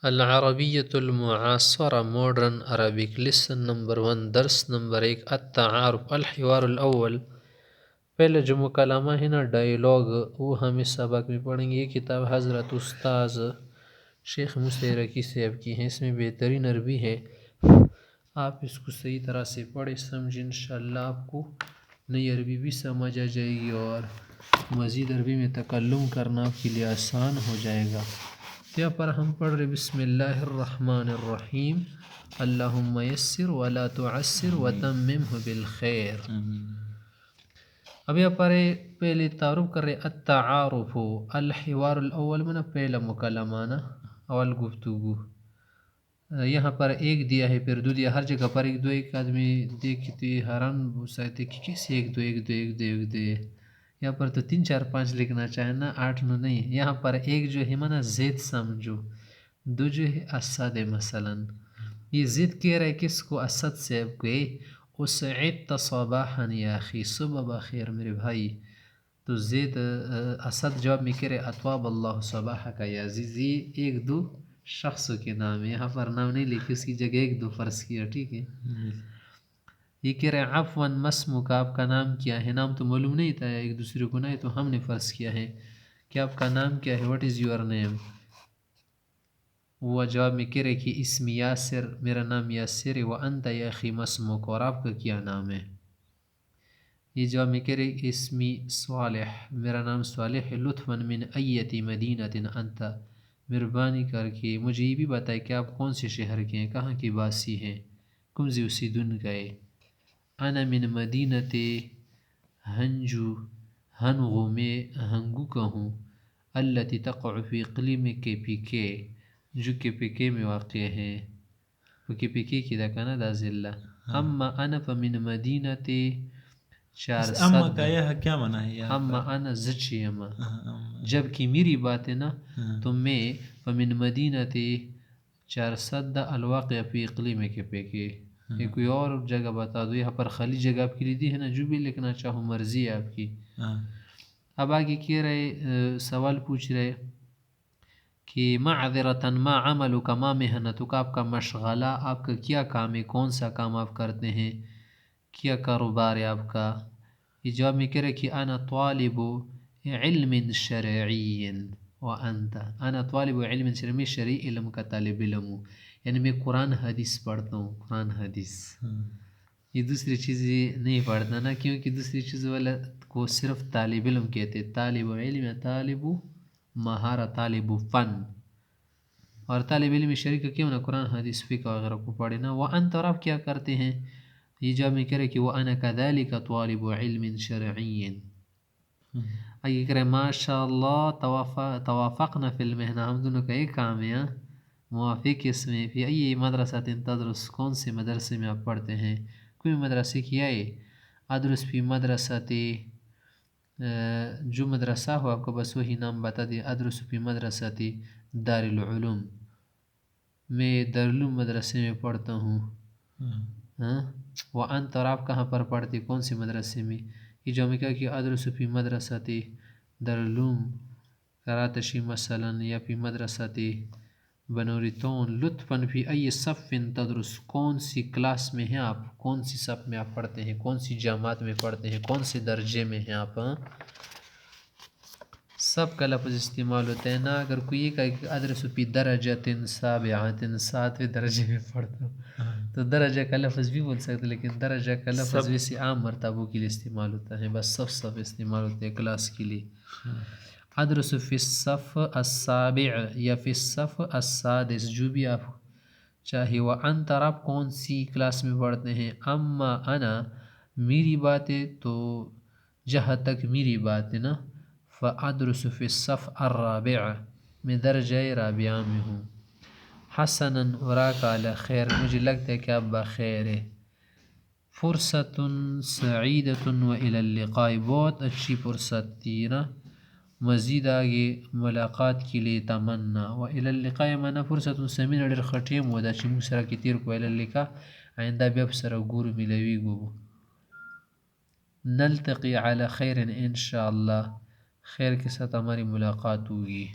العربیۃ المعاصرہ modern Arabic lesson number 1 درس number 1 التعارف الحوار الاول۔ پہلے جو مکالمہ ہے نا ڈائیلاگ وہ ہم اس سبق میں پڑھیں گے۔ یہ کتاب حضرت استاذ شیخ مستعرقی صاحب کی ہے، اس میں بہترین عربی ہے، آپ اس کو صحیح طرح سے پڑھیں سمجھیں، انشاءاللہ آپ کو نئی عربی بھی سمجھ آ جائے گی اور مزید عربی میں تکلم کرنا آپ کے لیے آسان ہو جائے گا۔ یہاں پر ہم پڑھ رہے بسم اللہ الرحمن الرحیم، اللہم یسر ولا تعسر وتممہ بالخیر۔ اب یہاں پر پہلے تعارف کر رہے التعارف الحوار الاول منا پہلا مکالمہ نا اول گفتگو، یہاں پر ایک دیا ہے پھر دو دیا، ہر جگہ پر ایک دو، ایک آدمی دیکھتے حیران بوساتے کہ کیسے ایک دو ایک دو ایک دو ایک دو ہے، یہاں پر تو 3 4 5 لکھنا چاہے نا 8 9 نہیں، یہاں پر ایک جو ہے منا زید سمجھو، دو جو ہے اسد ہے، مثلا یہ زید کہہ رہا ہے کس کو؟ اسد صاحب کو، اسعدت صباحا یا اخی، صبح بخیر میرے بھائی۔ تو زید اسد جواب میں کہہ رہے اطواب اللہ صباحک یا عزیز، یہ ایک دو شخصوں کے نام ہے، یہاں پر نام نہیں لکھی، اس کی جگہ ایک دو فرض کیا، ٹھیک ہے۔ یہ کہہ رہے عفوا ما اسمک، آپ کا نام کیا ہے؟ نام تو معلوم نہیں تھا ایک دوسرے کو، نہیں تو ہم نے فرض کیا ہے کہ آپ کا نام کیا ہے، واٹ از یور نیم؟ وہ جواب میں کہہ رہے کہ اسم یاسر، میرا نام یاسر ہے، وانت یا اخی ما اسمک، اور آپ کا کیا نام ہے؟ یہ جواب میں کہہ رہے اسمی صالح، میرا نام صالح ہے، لطفا من ایت مدینۃ انت، مہربانی کر کے مجھے یہ بھی بتائے کہ آپ کون سے شہر کے ہیں، کہاں کی باسی ہیں، کم سے اسی دن گئے۔ انا من مدینۃ ہنجو، ہنگو میں ہنگو کا ہوں، التی تقع فی اقلیم کے پی کے، جو کے پی کے میں واقع ہے، وہ کے پی کے کی دا کنا دا ضلع۔ اما انا فمن مدینۃ چارسد، اما کا یہ کیا معنی ہے؟ اما انا زچی اما، جب کہ میری بات ہے نا تو میں فمن مدینۃ 400 الواقع فی اقلیم کے پی کے، یہ کوئی اور جگہ بتا دو، یہاں پر خالی جگہ آپ کی لیدی ہے نا، جو بھی لکھنا چاہو مرضی ہے آپ کی۔ اب آگے کہہ رہے سوال پوچھ رہے کہ معذرتاً ما عملک ما محنتک، آپ کا مشغلہ، آپ کا کیا کام ہے، کون سا کام آپ کرتے ہیں، کیا کاروبار ہے آپ کا؟ یہ جواب میں کہہ رہے کہ انا طالب علم شرعی وانت، انا طالب علم شرعی، میں شرعی علم کا طالب علم ہوں، یعنی میں قرآن حدیث پڑھتا ہوں، قرآن حدیث، یہ دوسری چیزیں نہیں پڑھتا نا، کیونکہ دوسری چیز والا کو صرف طالب علم کہتے، طالب علم یا طالب مہارت، طالب فن، اور طالب علم شرعی کا کیوں نا قرآن حدیث فقہ وغیرہ کو پڑھے نا۔ وانت، اور آپ کیا کرتے ہیں؟ یہ جواب میں کہہ رہے کہ وانا کذالک طالب علم شرعی، آگے کہہ رہے ماشاء اللہ توافقنا فی المہنہ، ہم دونوں کا ایک کام ہے، موافق اس میں، فی ای مدرسہ تدرس، کون سے مدرسے میں آپ پڑھتے ہیں، کوئی مدرسے کی آئے؟ ادرس فی مدرسہ جو مدرسہ ہو آپ کو بس وہی نام بتا دیں، ادرس فی مدرسہ دار العلوم، میں دارالعلوم مدرسے میں پڑھتا ہوں۔ وانت، اور آپ کہاں پر پڑھتے، کون سے مدرسے میں؟ یہ جو ہمیں کہا کہ ادرس فی مدرسہ دارالعلوم کراتشی مثلا، یا فی مدرسہ بنوریتون، لطفاً فی ای صف تدرس، کون سی کلاس میں ہیں آپ، کون سی صف میں آپ پڑھتے ہیں، کون سی جماعت میں پڑھتے ہیں، کون سے درجے میں ہیں آپ؟ سب کا لفظ استعمال ہوتا ہے نا، اگر کوئی یہ کہے کہ ادرس فی درجۃ سابعۃ، 7ویں درجے میں پڑھتا ہوں، تو درجہ کا لفظ بھی بول سکتے، لیکن درجہ کا لفظ ویسے عام مرتبوں کے لیے استعمال ہوتا ہے، بس صف استعمال ہوتے ہیں کلاس کے لیے۔ ادرس فی الصف السابع یا فی الصف السادس، جو بھی آپ چاہے۔ وانت، آپ کون سی کلاس میں پڑھتے ہیں؟ اما انا، میری بات ہے تو جہاں تک میری بات ہے نا، فادرس فی الصف الرابع، میں درجہ رابعہ میں ہوں۔ حسنا اراک علی خیر، مجھے لگتا ہے کہ آپ بخیر ہے۔ فرصت سعیدۃ والی اللقاء، بہت اچھی فرصت تھی نا، مزید آگے ملاقات کے لیے تمنا۔ والی اللقاء مانا فرصت سمین ډیر خټیم ودا چې موږ سره کې تیر کو، الی اللقاء آئندہ بیا سره ګورو ملویږو، نلتقی علی خیر انشاءاللہ، خیر کے ساتھ ہماری ملاقات ہوگی۔